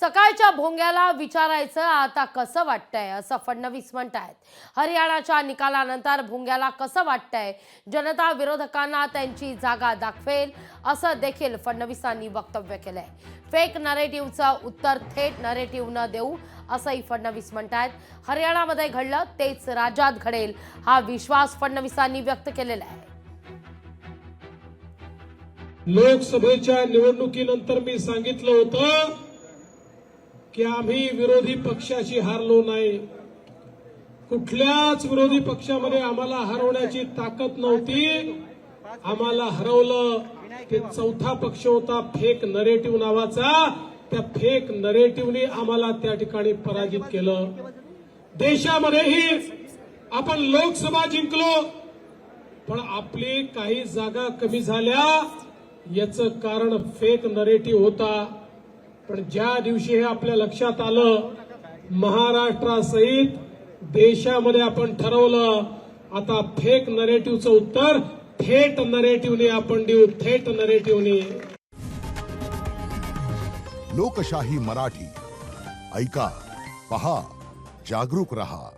सकाळच्या भोंग्याला विचारायचं आता कसं वाटतंय असं फडणवीस म्हणतायत। हरियाणाच्या निकालानंतर भोंग्याला कसं वाटतंय, जनता विरोधकांना त्यांची जागा दाखवेल असं देखील फडणवीसांनी वक्तव्य केलंय। फेक नरेटिव्हचं उत्तर थेट नरेटिव्ह न देऊ असंही फडणवीस म्हणतायत। हरियाणामध्ये घडलं तेच राज्यात घडेल हा विश्वास फडणवीसांनी व्यक्त केलेला आहे। लोकसभेच्या निवडणुकीनंतर मी सांगितलं होतं की आम्ही विरोधी पक्षाशी हारलो नाही। कुठल्याच विरोधी पक्षामध्ये आम्हाला हरवण्याची ताकद नव्हती। आम्हाला हरवलं ते चौथा पक्ष होता फेक नरेटिव्ह नावाचा। त्या फेक नरेटिव्हने आम्हाला त्या ठिकाणी पराजित केलं। देशामध्येही आपण लोकसभा जिंकलो, पण आपली काही जागा कमी झाल्या, याचं कारण फेक नरेटिव्ह होता। पण ज्या दिवशी हे आपल्या लक्षात आलं, महाराष्ट्रासहित देशामध्ये आपण ठरवलं आता फेक नरेटिव्हचं उत्तर थेट नरेटिव्हने आपण देऊ, थेट नरेटिव्हने। लोकशाही मराठी ऐका, पहा, जागरूक रहा।